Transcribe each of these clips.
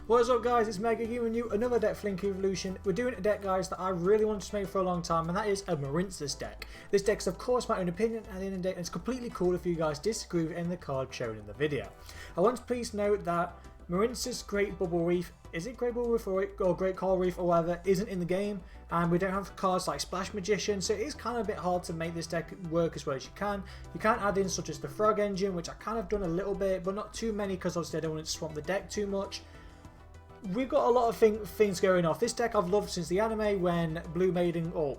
What is up guys, it's Mega giving you another deck for Link Evolution. We're doing a deck guys that I really wanted to make for a long time, and that is a Marincess deck. This deck's of course my own opinion at the end of the day, and it's completely cool if you guys disagree with any of the cards shown in the video. I want to please note that Marincess Great Bubble Reef, is it Great Bubble Reef or Great Coral Reef or whatever, isn't in the game, and we don't have cards like Splash Magician, so it is kind of a bit hard to make this deck work as well as you can. You can add in such as the Frog Engine, which I kind of done a little bit, but not too many because obviously I don't want it to swamp the deck too much. We've got a lot of things going off. This deck I've loved since the anime when Blue Maiden, or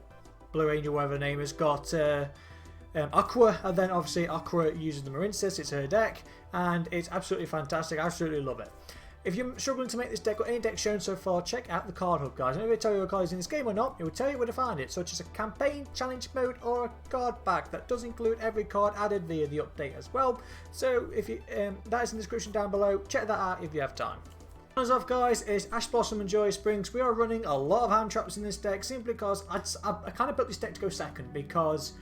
Blue Angel, whatever her name is, got Aqua, and then obviously Aqua uses the Marincess, it's her deck, and it's absolutely fantastic. I absolutely love it. If you're struggling to make this deck or any deck shown so far, check out the card hub guys. I'm not going to tell you what card is in this game or not, it will tell you where to find it, such as a campaign, challenge mode, or a card pack that does include every card added via the update as well. So if you that is in the description down below, check that out if you have time. As off guys is Ash Blossom and Joy Springs. We are running a lot of hand traps in this deck simply because I kind of built this deck to go second because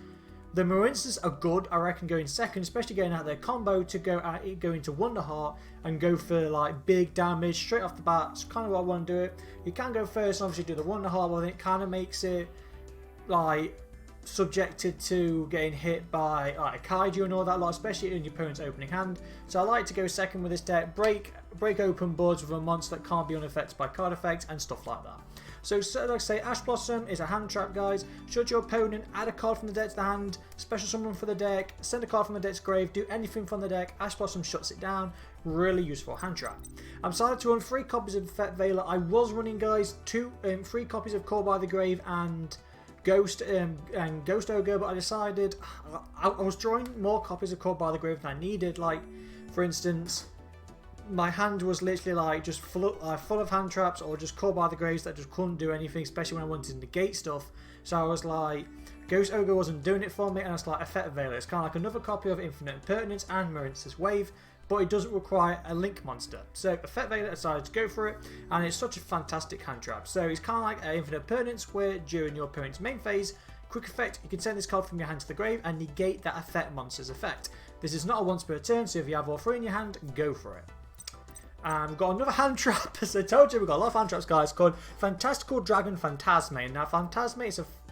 the Marincess are good, I reckon, going second, especially getting out their combo to go into Wonder Heart and go for like big damage straight off the bat. It's kind of what I want to do it. You can go first and obviously do the Wonder Heart, but then it kind of makes it like subjected to getting hit by like a kaiju and all that lot, especially in your opponent's opening hand. So I like to go second with this deck, break open boards with a monster that can't be unaffected by card effects and stuff like that. So like I say, Ash Blossom is a hand trap guys. Should your opponent add a card from the deck to the hand, special summon for the deck, send a card from the deck's grave, do anything from the deck, Ash Blossom shuts it down. Really useful hand trap. I'm decided to run 3 copies of Effect Veiler. I was running guys 3 copies of Call by the Grave and Ghost Ogre, but I decided I was drawing more copies of Called by the Grave than I needed. Like, for instance, my hand was literally like just full of hand traps or just Called by the Graves that just couldn't do anything, especially when I wanted to negate stuff. So I was like, Ghost Ogre wasn't doing it for me, and I was like, Effect Veiler. It's kind of like another copy of Infinite Impertinence and Marincess Wave, but it doesn't require a Link monster. So Effect Veiler decided to go for it, and it's such a fantastic hand trap. So it's kind of like an Infinite Impertinence where during your opponent's main phase, quick effect, you can send this card from your hand to the grave and negate that effect monster's effect. This is not a once per turn, so if you have all 3 in your hand, go for it. We've got another hand trap, as I told you, we've got a lot of hand traps guys, called Fantastical Dragon Phantasme. Now Phantasme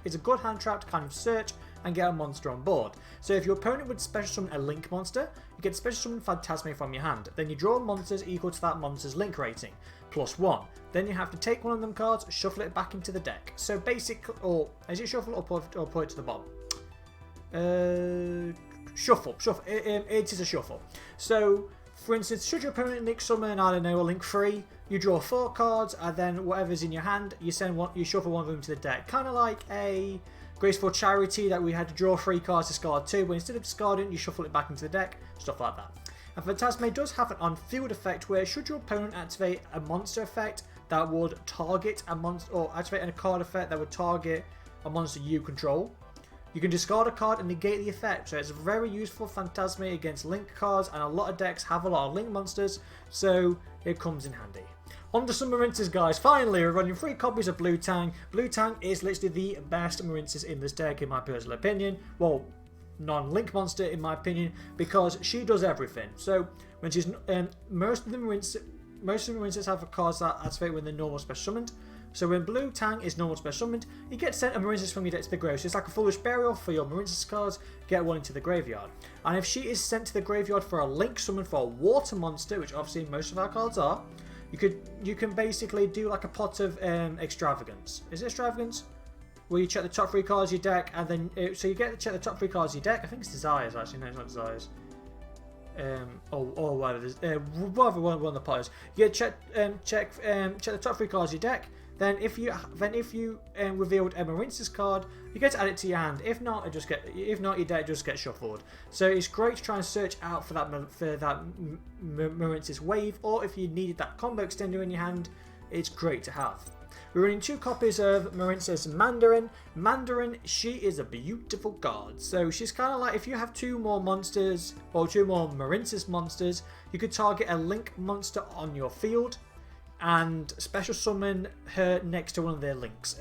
is a good hand trap to kind of search and get a monster on board. So if your opponent would special summon a Link monster, you get special summon Phantasme from your hand. Then you draw monsters equal to that monster's Link rating, +1. Then you have to take one of them cards, shuffle it back into the deck. So basically, or is it shuffle or put it to the bottom? Shuffle. It is a shuffle. So for instance, should your opponent Link summon, I don't know, a Link 3, you draw 4 cards, and then whatever's in your hand, you shuffle one of them to the deck. Kind of like a Graceful Charity that we had to draw 3 cards, discard 2, but instead of discarding, you shuffle it back into the deck, stuff like that. And Phantasme does have an on-field effect where should your opponent activate a monster effect that would target a monster, or activate a card effect that would target a monster you control, you can discard a card and negate the effect. So it's a very useful Phantasme against Link cards, and a lot of decks have a lot of Link monsters, so it comes in handy. On to some Marincess guys. Finally, we're running 3 copies of Blue Tang. Blue Tang is literally the best Marincess in this deck in my personal opinion. Well, non-Link monster in my opinion, because she does everything. So when she's most of the Marincess have cards that activate when they're normal special summoned. So when Blue Tang is normal special summoned, you get sent a Marincess from your deck to the grave. So it's like a Foolish Burial for your Marincess cards, get one into the graveyard. And if she is sent to the graveyard for a Link summon for a water monster, which obviously most of our cards are, you can basically do like a pot of Extravagance. Is it Extravagance? Where you check the top 3 cards of your deck, and then so you get to check the top 3 cards of your deck. I think it's Desires actually. No, it's not Desires. Whatever one of the pots. You check the top 3 cards of your deck. Then if you revealed a Marincess card, you get to add it to your hand. If not, your deck just gets shuffled. So it's great to try and search out for that Marincess Wave, or if you needed that combo extender in your hand, it's great to have. We're running 2 copies of Marincess Mandarin. Mandarin, she is a beautiful card. So she's kind of like, if you have 2 more monsters, or 2 more Marincess monsters, you could target a Link monster on your field and special summon her next to one of their links.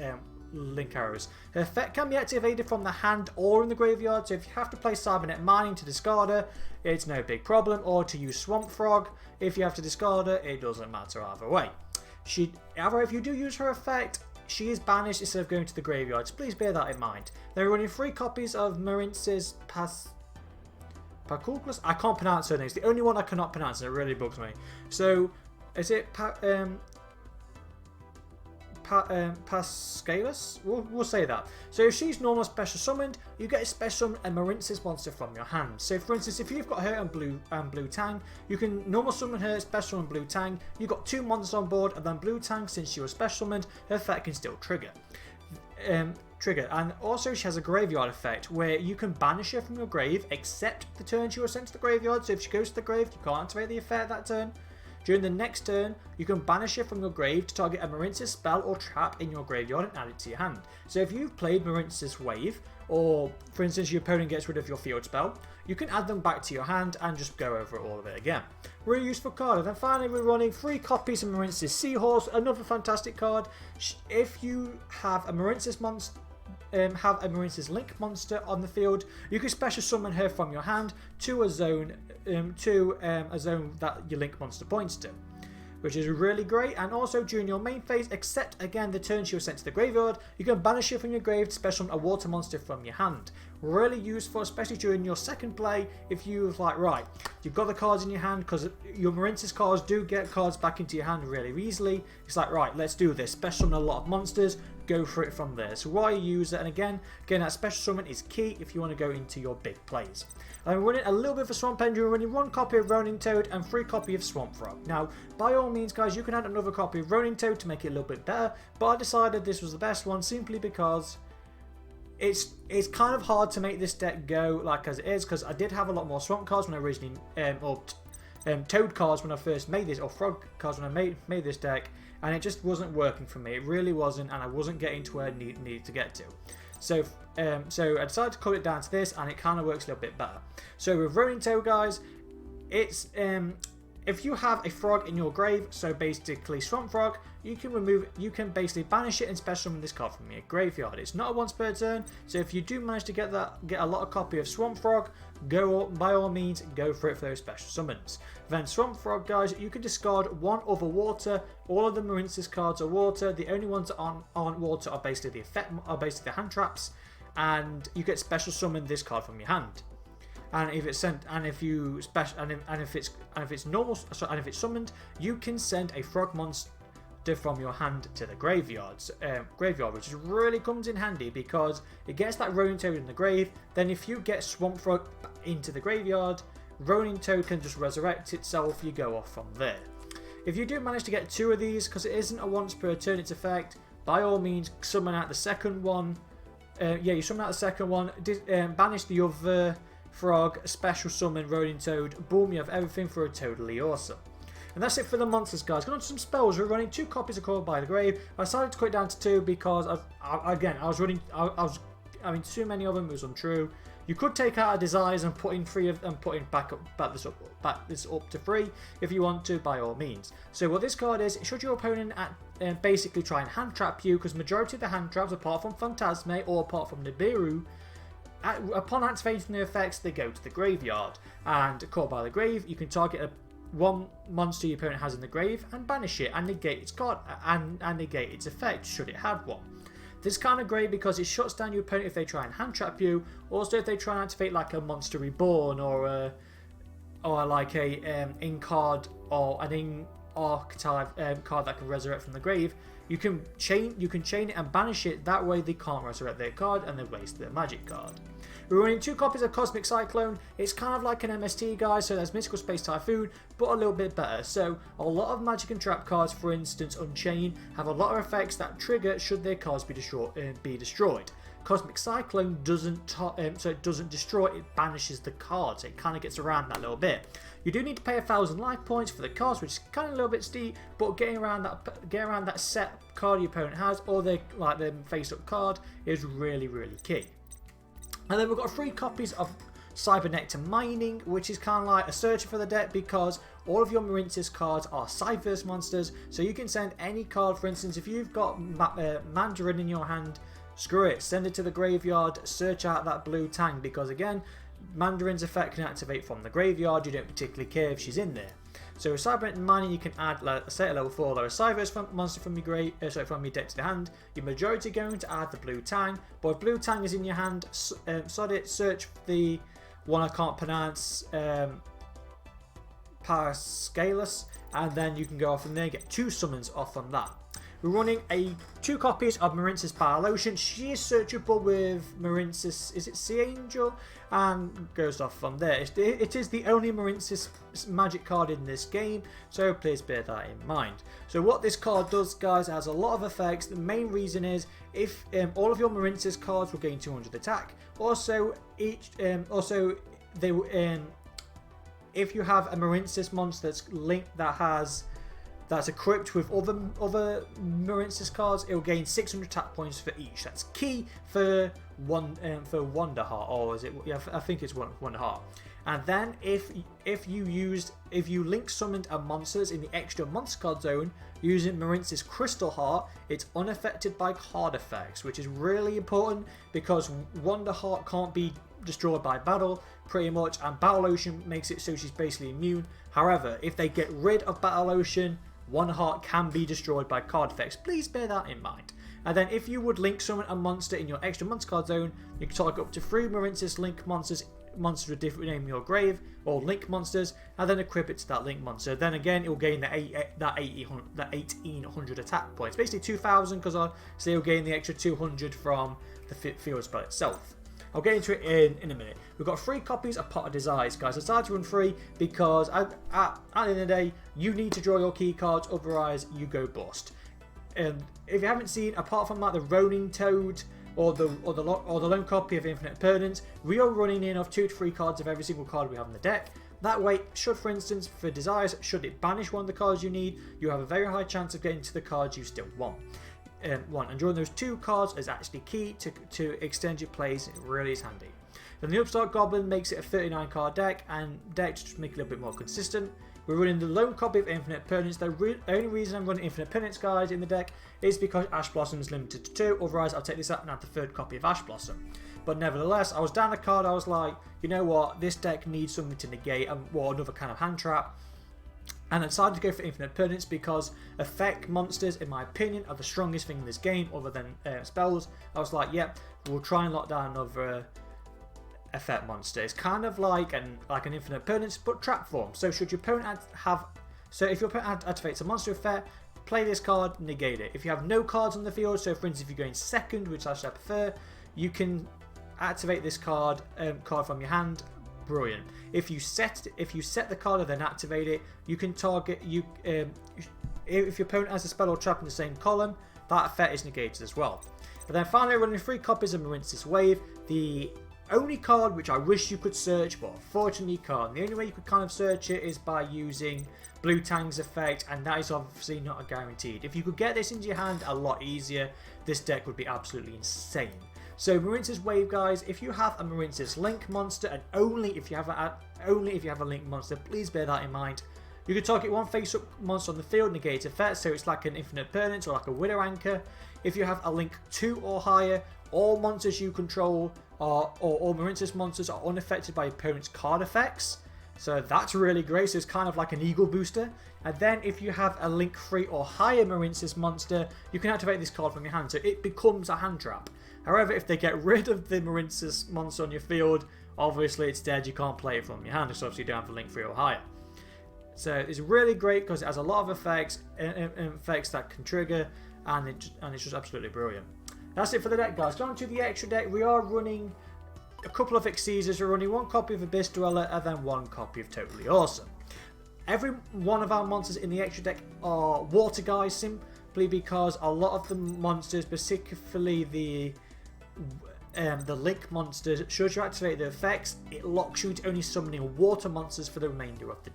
Link Arrows. Her effect can be activated from the hand or in the graveyard, so if you have to play Cybernet Mining to discard her, it's no big problem, or to use Swamp Frog, if you have to discard her, it doesn't matter either way. However, if you do use her effect, she is banished instead of going to the graveyard, so please bear that in mind. They're running 3 copies of Marincess Paculus. I can't pronounce her name. It's the only one I cannot pronounce, and it really bugs me. So, is it Pascalus? We'll say that. So if she's normal special summoned, you get a special summon a Marincess monster from your hand. So for instance, if you've got her and Blue Tang, you can normal summon her, special summon Blue Tang. You've got 2 monsters on board, and then Blue Tang, since she was special summoned, her effect can still trigger. And also she has a graveyard effect where you can banish her from your grave except the turn she was sent to the graveyard. So if she goes to the grave, you can't activate the effect that turn. During the next turn, you can banish it from your grave to target a Marincess spell or trap in your graveyard and add it to your hand. So if you've played Marincess Wave, or for instance your opponent gets rid of your field spell, you can add them back to your hand and just go over all of it again. Really useful card. And then finally we're running 3 copies of Marincess Seahorse, another fantastic card. If you have a Marincess monster, have a Marincess Link monster on the field, you can special summon her from your hand to a zone that your Link monster points to, which is really great. And also during your main phase, except again the turn she was sent to the graveyard, you can banish her from your grave to special summon a water monster from your hand. Really useful, especially during your second play, if you've like, right, you've got the cards in your hand, because your Marincess cards do get cards back into your hand really easily. It's like, right, let's do this, special summon a lot of monsters, go for it from there. So why you use it, and again that special summon is key if you want to go into your big plays. I'm running a little bit of Swamp Engine. We're running 1 copy of Ronin Toad and 3 copies of Swamp Frog. Now, by all means, guys, you can add another copy of Ronin Toad to make it a little bit better, but I decided this was the best one simply because it's kind of hard to make this deck go like as it is, because I did have a lot more Swamp cards when I originally, Toad cards when I first made this, or Frog cards when I made this deck, and it just wasn't working for me. It really wasn't, and I wasn't getting to where I needed to get to. So I decided to cut it down to this, and it kind of works a little bit better. So with Ronin Toad, guys, it's if you have a frog in your grave, so basically Swamp Frog, you can basically banish it and special summon this card from your graveyard. It's not a once per turn, so if you do manage to get a lot of copy of Swamp Frog, by all means go for it for those special summons. Then Swamp Frog, guys, you can discard 1 other water. All of the Marincess cards are water. The only ones that aren't water are basically the hand traps, and you get special summon this card from your hand. And if it's sent, and if it's summoned, you can send a frog monster from your hand to the graveyard, which really comes in handy because it gets that Ronin Toad in the grave. Then if you get Swamp Frog into the graveyard, Ronin Toad can just resurrect itself. You go off from there. If you do manage to get 2 of these, because it isn't a once per turn its effect, by all means summon out the second one. You summon out the second one, banish the other frog, special summon Ronin Toad, boom, you have everything for a totally awesome. And that's it for the monsters, guys. Going on to some spells. We're running 2 copies of Called by the Grave. I decided to cut it down to 2 because I was having too many of them. It was untrue. You could take out a Desires and put in 3 of them, back this up to 3 if you want to, by all means. So what this card is, should your opponent basically try and hand trap you, because majority of the hand traps, apart from Phantasme or apart from Nibiru, upon activating the effects, they go to the graveyard. And Caught by the Grave, you can target one monster your opponent has in the grave and banish it and negate its card and negate its effect should it have one. This is kind of great because it shuts down your opponent if they try and hand trap you. Also, if they try and activate like a Monster Reborn or like a in card or an in archetype card that can resurrect from the grave, you can chain it and banish it. That way they can't resurrect their card and they waste their magic card. We're running 2 copies of Cosmic Cyclone. It's kind of like an MST, guys, so there's Mystical Space Typhoon, but a little bit better. So a lot of magic and trap cards, for instance Unchained, have a lot of effects that trigger should their cards be destroyed. Cosmic Cyclone doesn't destroy, it banishes the cards. It kind of gets around that a little bit. You do need to pay 1,000 life points for the cards, which is kind of a little bit steep, but getting around that set card your opponent has, or their face-up card, is really, really key. And then we've got 3 copies of Cybernet Mining, which is kind of like a searcher for the deck, because all of your Marincess cards are side-verse monsters, so you can send any card. For instance, if you've got Mandarin in your hand, screw it, send it to the graveyard, search out that blue Tang, because again, Mandarin's effect can activate from the graveyard. You don't particularly care if she's in there. So with Cybernetic Mining, you can add, say at level 4, there a side-verse monster from your from your deck to the hand. Your majority are going to add the blue Tang, but if blue Tang is in your hand, search the one I can't pronounce, Parascalus, and then you can go off from there, get 2 summons off from that. We're running 2 copies of Marincess Battle Ocean. She is searchable with Marincess, is it Sea Angel? And goes off from there. It is the only Marincess magic card in this game, so please bear that in mind. So what this card does, guys, has a lot of effects. The main reason is if all of your Marincess cards will gain 200 attack. Also, if you have a Marincess monster that's linked that's equipped with other Marincess cards, it will gain 600 attack points for each. That's key for Wonder Heart, or is it? Yeah, I think it's Wonder Heart. And then if you link summoned a monsters in the extra monster card zone using Marincess Crystal Heart, it's unaffected by card effects, which is really important because Wonder Heart can't be destroyed by battle pretty much, and Battle Ocean makes it so she's basically immune. However, if they get rid of Battle Ocean, Wonder Heart can be destroyed by card effects. Please bear that in mind. And then if you would link summon a monster in your extra monster card zone, you can target up to 3 Marincess Link monsters with different name in your grave, or link monsters, and then equip it to that link monster. Then again, it will gain that 1800 attack points. Basically 2000, because I'll say it'll gain the extra 200 from the field spell itself. I'll get into it in a minute. We've got 3 copies of Pot of Desires, guys. I decided to run 3 because at the end of the day, you need to draw your key cards, otherwise you go bust. If you haven't seen, apart from like the Ronin Toad or the lone copy of Infinite Permanence, we are running in of 2 to 3 cards of every single card we have in the deck. That way, for instance, for Desires, should it banish one of the cards you need, you have a very high chance of getting to the cards you still want. And drawing those 2 cards is actually key to extend your plays. It really is handy. Then the Upstart Goblin makes it a 39 card deck, and decks just make it a little bit more consistent. We're running the lone copy of Infinite Permanence. The only reason I'm running Infinite Permanence, guys, in the deck is because Ash Blossom is limited to 2. Otherwise, I'll take this out and add the 3rd copy of Ash Blossom. But nevertheless, I was down a card. I was like, you know what? This deck needs something to negate another kind of hand trap. And I decided to go for Infinite Permanence because effect monsters, in my opinion, are the strongest thing in this game other than spells. I was like, yep, we'll try and lock down another effect monster. It's kind of like an Infinite Permanence, but trap form. So should your opponent if your opponent activates a monster effect, play this card, negate it. If you have no cards on the field, so for instance, if you're going second, which I prefer, you can activate this card from your hand. Brilliant. If you set the card and then activate it, you can target if your opponent has a spell or trap in the same column, that effect is negated as well. And then finally, running 3 copies of Marincess Wave, the only card which I wish you could search, but unfortunately you can't. The only way you could kind of search it is by using Blue Tang's effect, and that is obviously not a guaranteed. If you could get this into your hand a lot easier, this deck would be absolutely insane. So Marincess Wave, guys, if you have a Marincess Link monster, and only if you have a Link monster, please bear that in mind. You can target 1 face-up monster on the field, negate effect, so it's like an Infinite Permanence or like a Widow Anchor. If you have a Link 2 or higher, all monsters you control or all Marincess monsters are unaffected by your opponent's card effects. So that's really great. So it's kind of like an Eagle booster. And then if you have a Link 3 or higher Marincess monster, you can activate this card from your hand. So it becomes a hand trap. However, if they get rid of the Marincess monster on your field, obviously it's dead. You can't play it from your hand. So obviously you don't have a Link 3 or higher. So it's really great because it has a lot of effects that can trigger, and it's just absolutely brilliant. That's it for the deck, guys. Going to the extra deck, we are running a couple of Exceeders. We're running 1 copy of Abyss Dweller and then 1 copy of Totally Awesome. Every one of our monsters in the extra deck are water guys, simply because a lot of the monsters, particularly the Link monsters, should you activate the effects, it locks you to only summoning water monsters for the remainder of the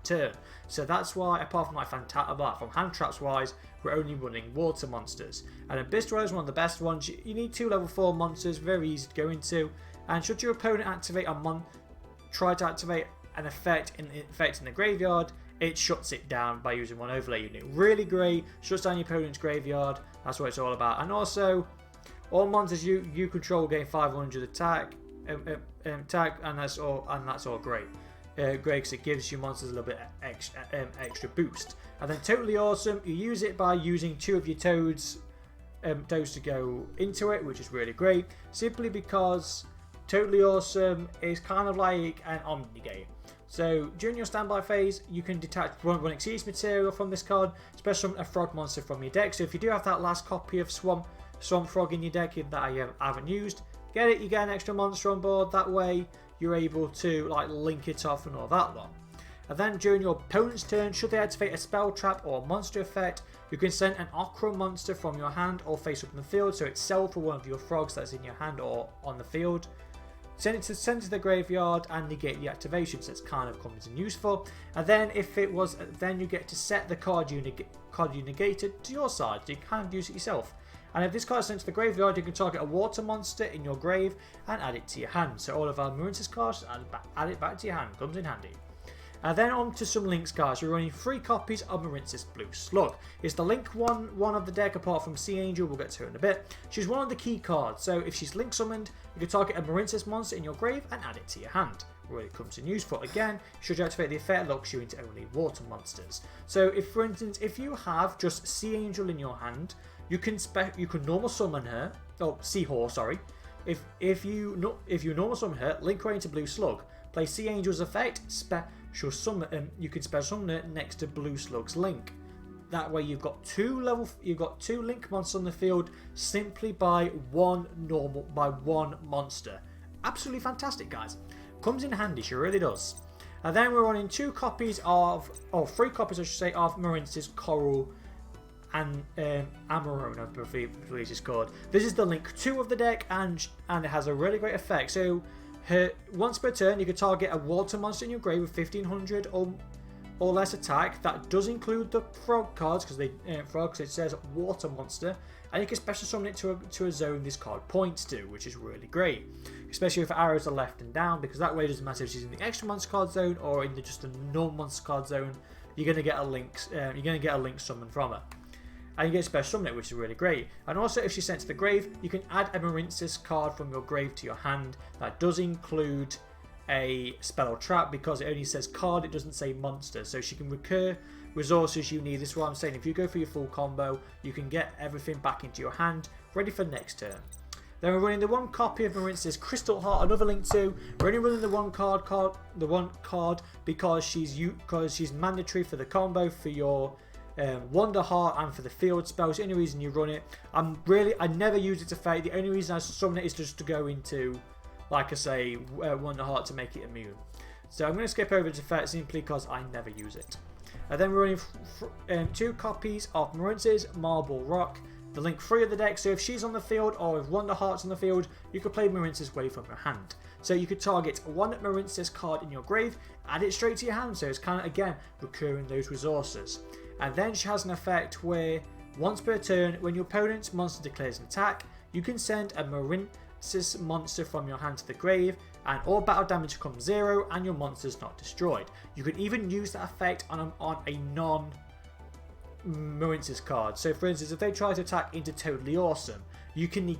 turn. So that's why, apart from from hand traps wise, we're only running water monsters. And Abyss Dweller is one of the best ones. You need 2 level 4 monsters, very easy to go into. And should your opponent activate try to activate an effect in the graveyard, it shuts it down by using one overlay unit. Really great, shuts down your opponent's graveyard. That's what it's all about. And also, all monsters you control gain 500 attack, and that's all great. Great, because it gives your monsters a little bit extra boost. And then totally awesome, you use it by using 2 of your toads to go into it, which is really great. Simply because totally awesome is kind of like an Omni-Gate. So during your standby phase, you can detach one Exceeds material from this card, special summon a frog monster from your deck. So if you do have that last copy of Swamp Frog in your deck that you haven't used, get it, you get an extra monster on board. That way you're able to like link it off and all that lot. And then during your opponent's turn, should they activate a spell, trap or monster effect, you can send an Okra monster from your hand or face up in the field, so it's sell for one of your frogs that's in your hand or on the field. Send it to the graveyard and negate the activation, so it's kind of comes in useful. And then then you get to set the card you negated to your side, so you can kind of use it yourself. And if this card is sent to the graveyard, you can target a water monster in your grave and add it to your hand. So all of our Marincess cards, add it back to your hand, comes in handy. And then on to some links, guys. We're running 3 copies of Marincess Blue Slug. It's the link one of the deck apart from Sea Angel, we'll get to her in a bit. She's one of the key cards, so if she's link summoned, you can target a Marincess monster in your grave and add it to your hand. Really comes in useful. Again, should you activate the effect, locks you into only water monsters. So if, for instance, if you have just Sea Angel in your hand, you can normal summon her. Oh, Seahorse, sorry. If you normal summon her, link her into Blue Slug. Play Sea Angel's effect. You can special summon it next to Blue Slug's link. That way you've got 2 link monsters on the field simply by one monster. Absolutely fantastic, guys. Comes in handy, she really does. And then we're running 3 copies I should say, of Marincess Coral and Amarone, I believe it's called. This is the link 2 of the deck, and it has a really great effect. So once per turn, you can target a water monster in your grave with 1500 or less attack. That does include the frog cards, because frogs, it says water monster, and you can special summon it to a zone this card points to, which is really great, especially if arrows are left and down, because that way it doesn't matter if she's in the extra monster card zone or in just the normal monster card zone. You're going to get a link summon from her. And you get special summon it, which is really great. And also, if she's sent to the grave, you can add a Marincess card from your grave to your hand. That does include a spell or trap, because it only says card, it doesn't say monster. So she can recur resources you need. This is what I'm saying. If you go for your full combo, you can get everything back into your hand, ready for next turn. Then we're running the 1 copy of Marincess Crystal Heart, another link 2. We're only running the one card because she's mandatory for the combo for your Wonder Heart and for the field spells. The only reason you run it, I never use its effect. The only reason I summon it is just to go into, like I say, Wonder Heart to make it immune. So I'm going to skip over its effect simply because I never use it. And then we're running 2 copies of Marincess Marble Rock, the link 3 of the deck. So if she's on the field or if Wonder Heart's on the field, you could play Marincess away from your hand. So you could target 1 Marincess card in your grave, add it straight to your hand. So it's kind of, again, recurring those resources. And then she has an effect where once per turn, when your opponent's monster declares an attack, you can send a Marincess monster from your hand to the grave, and all battle damage becomes 0 and your monster is not destroyed. You can even use that effect on a non-Marincess card. So for instance, if they try to attack into Totally Awesome, you can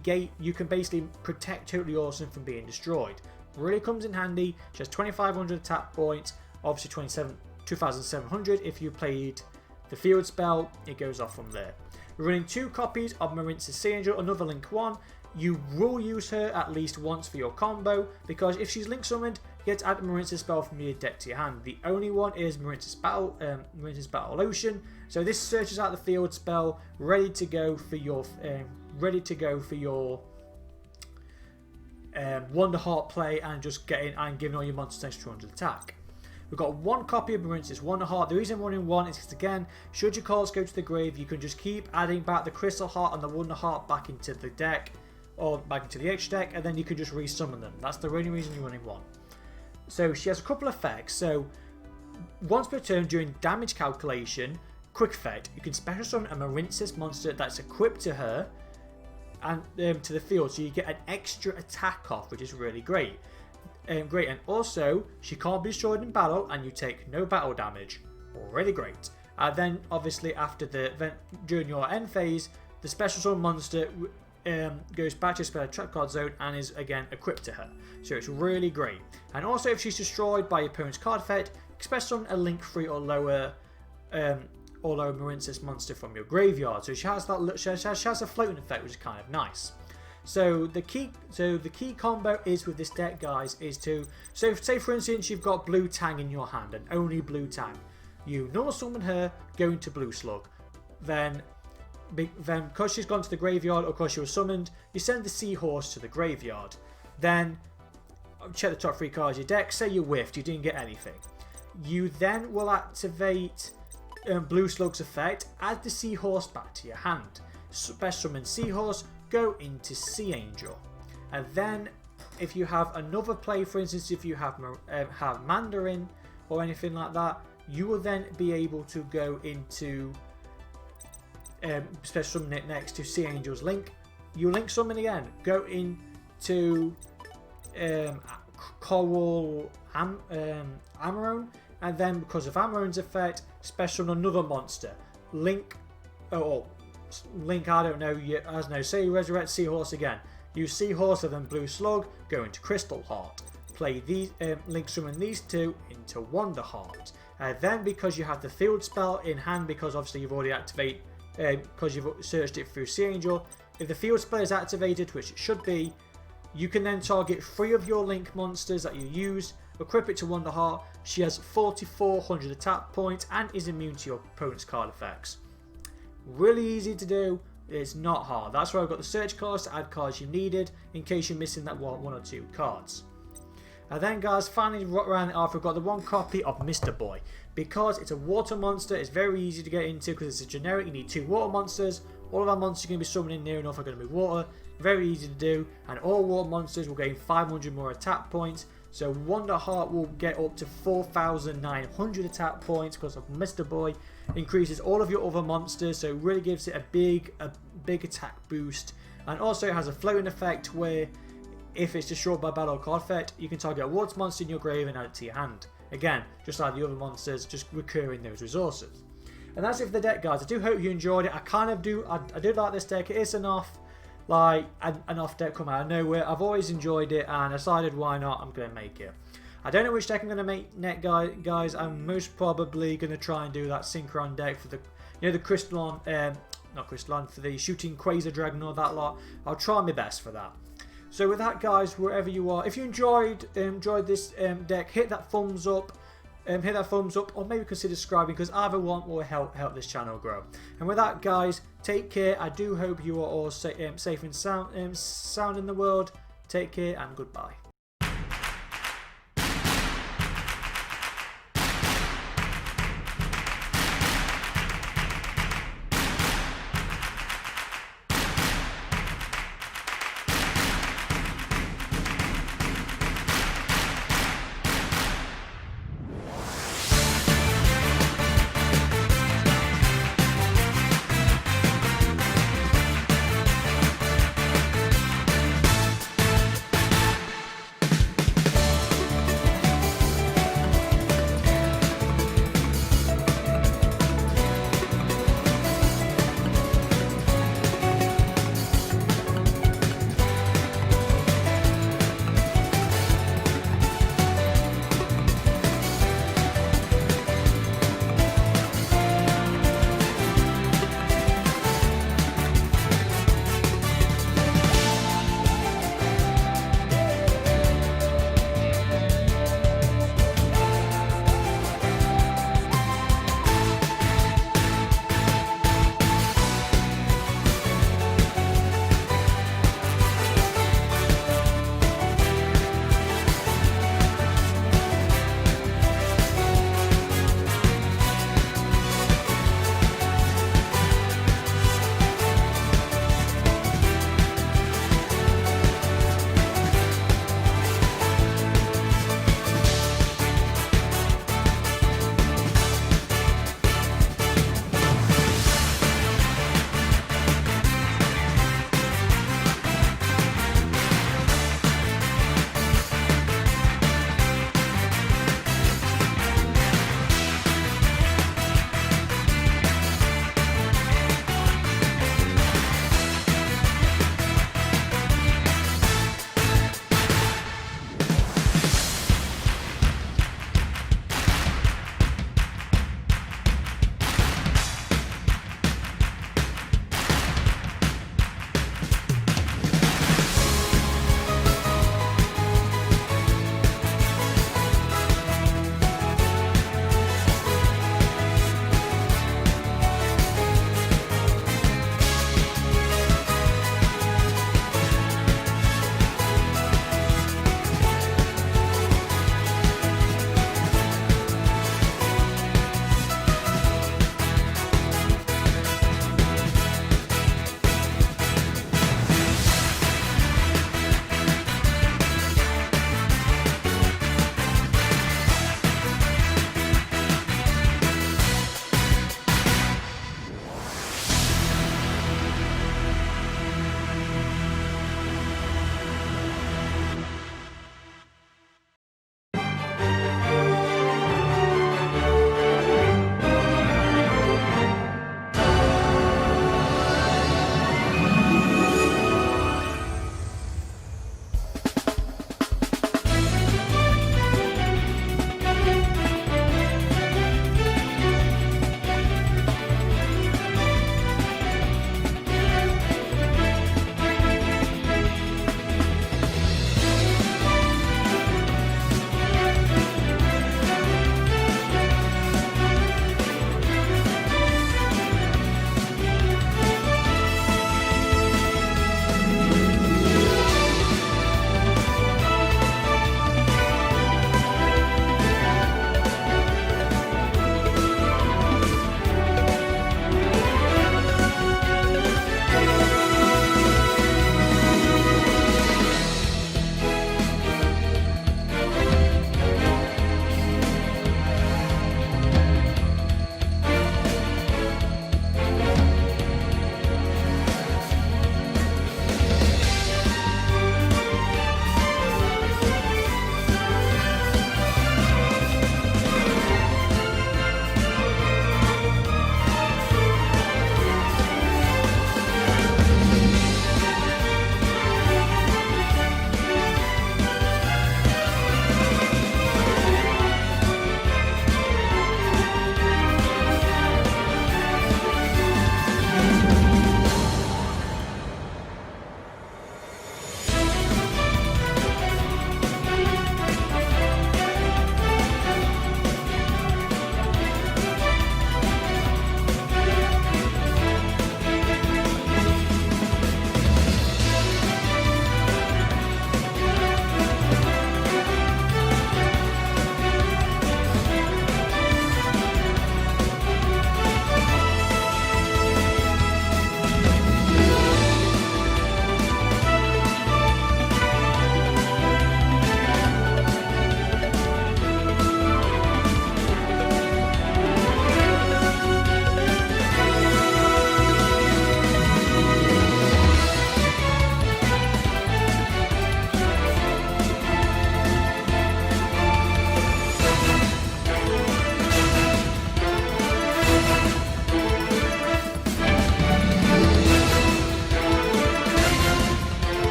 basically protect Totally Awesome from being destroyed. Really comes in handy. She has 2500 attack points, obviously 2700 if you played the field spell, it goes off from there. We're running 2 copies of Marincess Sea Angel, another link 1. You will use her at least once for your combo, because if she's link summoned, you get to add a Marincess spell from your deck to your hand. The only one is Marincess Battle Ocean. So this searches out the field spell, ready to go for your Wonder Heart play, and just giving all your monsters extra 200 attack. We've got 1 copy of Marincess Wonder Heart. The reason I'm running 1 is because, again, should your cards go to the grave, you can just keep adding back the Crystal Heart and the Wonder Heart back into the deck, or back into the extra deck, and then you can just resummon them. That's the only reason you're running 1. So she has a couple of effects. So once per turn during damage calculation, quick effect, you can special summon a Marincess monster that's equipped to her and to the field, so you get an extra attack off, which is really great. And also, she can't be destroyed in battle and you take no battle damage. Really great. Then obviously during your end phase, the special summon monster goes back to special trap card zone and is again equipped to her. So it's really great. And also if she's destroyed by your opponent's card effect, special summon a Link 3 or lower Marincess monster from your graveyard. So she has a floating effect, which is kind of nice. So the key combo is with this deck, guys, is to say for instance you've got Blue Tang in your hand and only Blue Tang. You normal summon her, go into Blue Slug. Then because she's gone to the graveyard or because she was summoned, you send the Seahorse to the graveyard. Then check the top 3 cards of your deck. Say you whiffed, you didn't get anything. You then will activate Blue Slug's effect, add the Seahorse back to your hand. Special summon Seahorse, go into Sea Angel. And then if you have another play, for instance if you have Mandarin or anything like that, you will then be able to go into special summon it next to Sea Angel's Link. You Link summon again, go into Coral Amarone, and then because of Amarone's effect, special summon another monster. Link, I don't know, say you resurrect Seahorse again. Use Seahorse and then Blue Slug, go into Crystal Heart. Play these, Link summon these two into Wonder Heart. Then because you have the field spell in hand, because obviously you've already activated, because you've searched it through Sea Angel, if the field spell is activated, which it should be, you can then target 3 of your Link monsters that you use, equip it to Wonder Heart. She has 4,400 attack points and is immune to your opponent's card effects. Really easy to do, it's not hard. That's why I've got the search cards to add cards you needed in case you're missing that one or two cards. And then guys, finally round it off, we've got the 1 copy of Mr. Boy. Because it's a water monster, it's very easy to get into because it's a generic. You need 2 water monsters. All of our monsters you're going to be summoning near enough are going to be water. Very easy to do. And all water monsters will gain 500 more attack points. So Wonder Heart will get up to 4,900 attack points because of Mr. Boy. Increases all of your other monsters, so it really gives it a big attack boost. And also it has a floating effect where if it's destroyed by battle or card effect, you can target a water monster in your grave and add it to your hand. Again, just like the other monsters, just recurring those resources. And that's it for the deck, guys. I do hope you enjoyed it. I do like this deck. It is an off deck come out of nowhere. I've always enjoyed it and I decided why not, I'm going to make it. I don't know which deck I'm going to make next, guys. I'm most probably going to try and do that Synchron deck for the, the Crystalline, not Crystalline, for the Shooting Quasar Dragon or that lot. I'll try my best for that. So with that, guys, wherever you are, if you enjoyed this deck, hit that thumbs up. Or maybe consider subscribing because either one will help this channel grow. And with that, guys, take care. I do hope you are all safe and sound in the world. Take care and goodbye.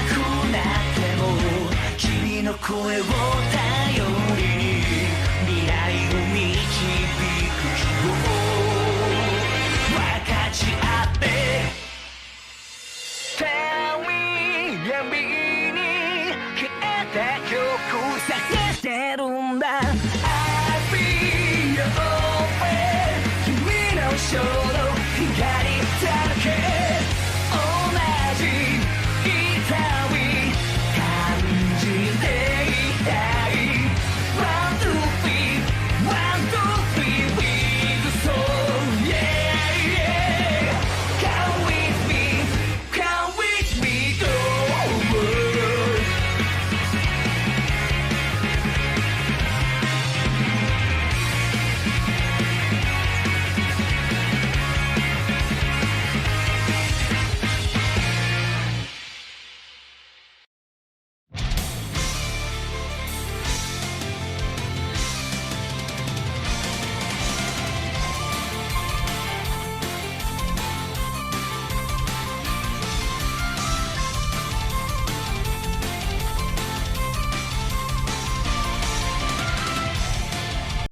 くなっても君の声を